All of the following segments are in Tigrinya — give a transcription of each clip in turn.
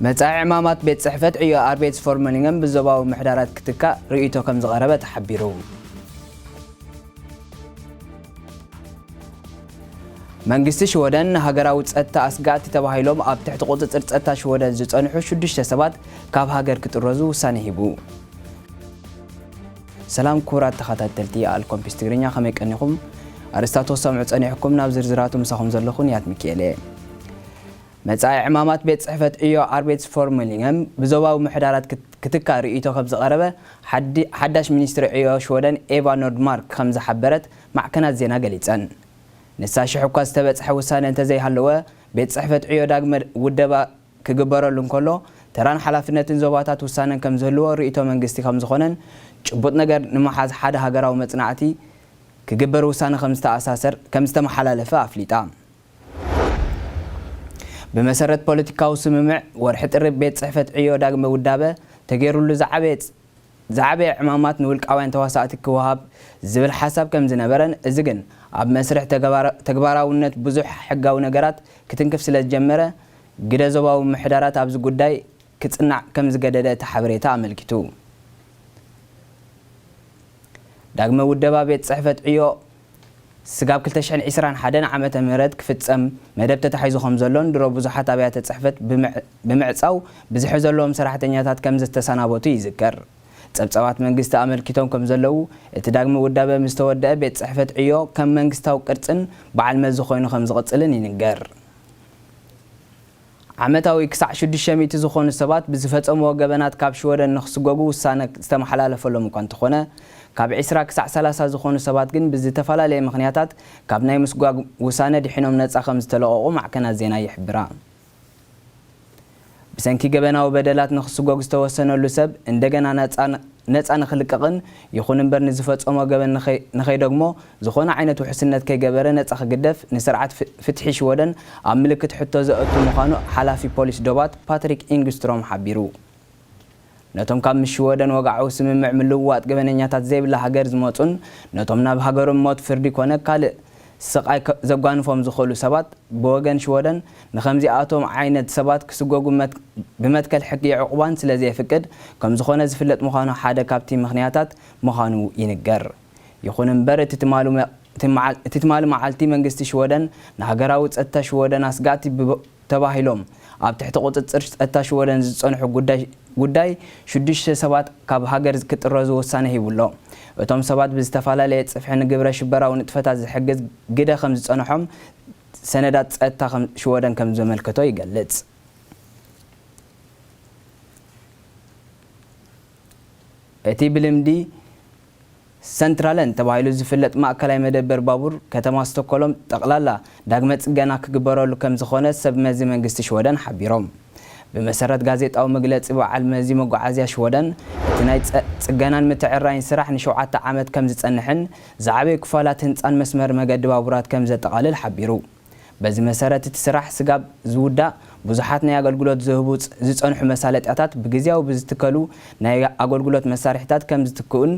متاع عمامات بيت صحفت عيو أربيت فورمالينغم بالزباو محدارات كتكا رؤيتو كم زغربة تحبيرو منجستي شودن هاجراو تصتا اسغات تباهيلوم اب تحت قطصر تصتا شودن زصنحو 6 سبات كاب هاجر كترزو وساني هيبو سلام كورات تخاتلتي الكم بيستغرينيا خمي قنيكم ارستاتو سمع صنيحكم ناب زرزراتو مساخم زلخون يات ميكيله مصاي عمامات بيت صحفت ايو اربيت فورمالينغم بزوباو محدارات كتكا رؤيتو خبز قربه حداش مينستر ايو شودن ايفا نوردمارك خمزه حبرت مع كنات زينا غليصن نساشي حكاز تبصح وسانه انت زي حلوه بيت صحفت عيو داغم ودبا كغبرلو كله تران حلافنتن زوباتات وسانن كم زلو رؤيتو منغستي كم زخونن ጭቡጥ ነገር ንመሓዝ ሓደ ሃገራዊ መጽናዕቲ ክግበር ውሳነ ከምስተኣሳሰር ከምስተመሓላለፈ ኣፍሊጣ بمسرت ፖለቲካዊ ስምምዕ ወርሒ ጥሪ ቤት ጽሕፈት ዕዮ ዳግመ ውዳበ ተገይሩሉ زعبه عمامات ንውልቃውያን ተዋሳእቲ ክወሃብ ዝብል ሓሳብ ከም ዝነበረን እዚ ግን ኣብ መስርሕ ተግባራውነት ብዙሕ ሕጋዊ ነገራት ክትንክፍ ስለ ጀመረ ግደ ዞባዊ ምሕዳራት ኣብዚ ጉዳይ ክጽናዕ ከም ዝገደደ ተሓበሬታ ኣመልኪቱ داغمه ودبا بيت صحفت عيو سغاب 2021 عامه مهرت كفصم مدب تتحيزو خمزلون درو بزحات ابيات صحفت بمعصاو بزح زلوم سراحتنياتات كم زتسنابوتو يذكر صبصبات منغست املكيتهم كم زلو ات داغمه ودبا مستوده بيت صحفت عيو كم منغستاو قرصن بعل مز خوينو خم زقصلن ينغر عامتاوي كسع 600 زخون سبات بزفصمو وغبنات كابش ودن نخسغوغو وسانه استمحلالفلهم كنت خونه كاب 20 كسع 30 زخون سبات ግን بزتفላለየ ምክንያታት ካብ ናይ ምስጓግ ውሳነ ድሒኖም ነፃ ከም ዝተለቀቁ ማዕከና ዜና ይሕብራ ብሰንኪ ገበናው በደላት ንኽስጓግ ዝተወሰነሉ ሰብ እንደገና ነፃ ንኽልቀቅን ይኹን እምበር ንዝፈጸሞ ገበን ንኸይ ደግሞ ዝኾነ ዓይነት ውሕስነት ከይገበረ ነፃ ክግደፍ ንስርዓት ፍትሒ ሽወደን ኣብ ምልክት ሕቶ ዘእቱ ምዃኑ ሓላፊ ፖሊስ ዶባት ፓትሪክ ኢንግስትሮም ሓቢሩ ነቶም ካብ ምሽወደን ወጋዓው ስምምዕ ምልዋጥ ገበነኛታት ዘይብላ ሃገር ዝመጹን ነቶም ናብ ሃገሮም ሞት ፍርዲ ኮነ ካልእ ስቃይ ዘጓንፎም ዝኸሉ ሰባት በወገን ሽወደን ንኸምዚ ኣቶም ዓይነት ሰባት ክስጎጉ ብመትከል ሕጊ ዕቁባን ስለዘይፍቅድ ከም ዝኾነ ዝፍለጥ ምዃኑ ሓደ ካብቲ ምኽንያታት ምዃኑ ይንገር ይኹን እምበር እቲ ትማሉ መዓልቲ መንግስቲ ሽወደን ንሃገራዊ ጸጥታ ሽወደን ኣስጋቲ ተባሂሎም ኣብ ትሕቲ ቁጥጥር ጸጥታ ሽወደን ዝጸንሑ ጉዳይ 6 ሰባት ካብ ሃገር ክትረዙ ወሳነ ሂብሎ እቶም ሰባት ብዝተፈላለየ ጽፍሒ ንግብረ ሽበራዊ ንጥፈታት ዝሕግዝ ግደ ከም ዝጸንሖም ሰነዳት ጸጥታ ሽወደን ከም ዘመልክቶ ይገልጽ እቲ ብልምዲ سنترالن تبايلو زفلت ماكلاي مدبر بابور كتما ستوكولم تقلالا داغمه ጽገና ክግበረሉ ከም ዝኾነ ሰብ መዚ መንግስቲ ሽወደን ሓቢሮም بمسرت ጋዜጣው መግለጽ በዓል መዚ መጓዓዝያ ሽወደን እቲ ናይ ጽገናን ምትዕራይን ስራሕ ንሸውዓተ ዓመት ከም ዝጸንሕን ዛዕበይ ክፋላት ህንጻን መስመር መገዲ ባቡራት ከም ዘጠቃልል ሓቢሩ በዚ መሰረት እቲ ስራሕ ስጋብ ዝውዳ ብዙሓት ናይ አገልግሎት ዝህቡ ዝጸንሑ መሳለጥያታት ብግዚያው ብዝትከሉ ናይ አገልግሎት መሳሪሒታት ከም ዝትክኡን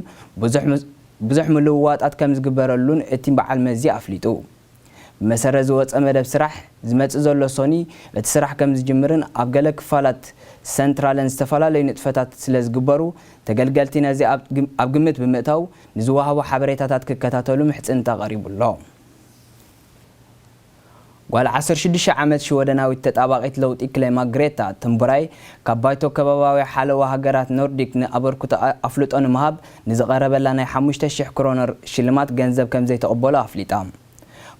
ብዙሕ ምልውዋጣት ከም ዝግበረሉን እቲ በዓል መዚ ኣፍሊጡ መሰረት ዝወፀ መደብ ስራሕ ዝመጽእ ዘሎ ሶኒ እቲ ስራሕ ከም ዝጅምርን ኣብ ገለ ክፋላት ሰንትራልን ዝተፈላለዩ ንጥፈታት ስለ ዝግበሩ ተገልገልቲ ነዚ ኣብ ግምት ብምእታው ንዝወሃቡ ሓበሬታታት ክከታተሉ ምሕጽንታ ቀሪቡሎ ጓል 16 ዓመት ሽወደናዊ ተጣባቂት ለውጢ ክሌማ ግሬታ ተምብራይ ካባይቶ ከባባዊ ሓለዋ ሃገራት ኖርዲክ ንኣበርኩት ኣፍልጦን መሃብ ንዝቀረበላ ናይ 5000 ክሮነር ሽልማት ገንዘብ ከም ዘይተቀበሉ ኣፍሊጣ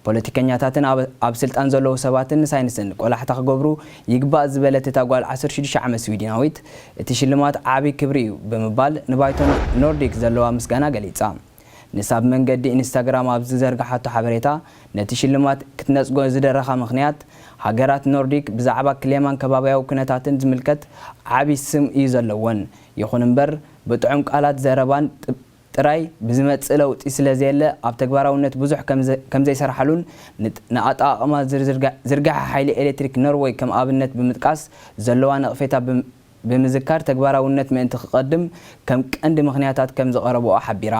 ፖለቲከኛታትን ኣብ ስልጣን ዘለዉ ሰባትን ሳይንስን ቆላሕታ ክገብሩ ይግባእ ዝበለት እታ ጓል 16 ዓመት ስዊድናዊት እቲ ሽልማት ዓቢ ክብሪ ብምባል ንባይቶ ኖርዲክ ዘለዋ ምስጋና ገሊጻ ንሳብ መንገዲ ኢንስታግራም ኣብ ዝዘርግሓቶ ሓበሬታ ነቲ ሽልማት ክትነጽጎ ዝደረኻ ምኽንያት ሃገራት ኖርዲክ ብዛዕባ ክሌማን ከባቢያዊ ኩነታትን ዝምልከት ዓቢ ስም እዩ ዘለወን ይኹን እምበር ብጥዑም ቃላት ዘረባን ጥራይ ብዝመጽእ ለውጢ ስለዘየለ ኣብ ተግባራውነት ብዙሕ ከም ዘይሰርሓሉን ንኣጠቓቕማ ዝርጋሕ ሓይሊ ኤሌክትሪክ ኖርዌይ ከም ኣብነት ብምጥቃስ ዘለዋ ነቕፌታ ብምዝካር ተግባራውነት ምእንቲ ክቐድም ከም ቀንዲ ምኽንያታት ከም ዝቐረብኦ ሓቢራ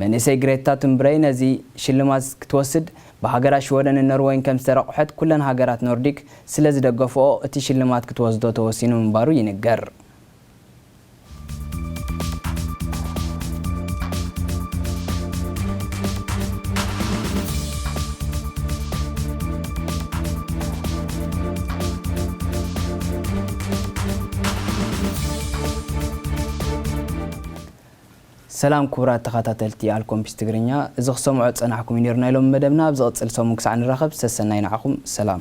መንእሰይ ግሬታ ቱንብራይ ነዚ ሽልማት ክትወስድ بهاجرات شويدن النرويج كم استرقحت كلن هاجرات نورديك سلز دقفوا اتشلمات كتوزدو توسينو مبارو ينقر سلام كبرات تخاتلتي علىكم بستغرينيا إذا خصموا عد أنا حكم ينيرنا لهم مدبنا بزغط السوم كسعن الرخب سسناين عقم سلام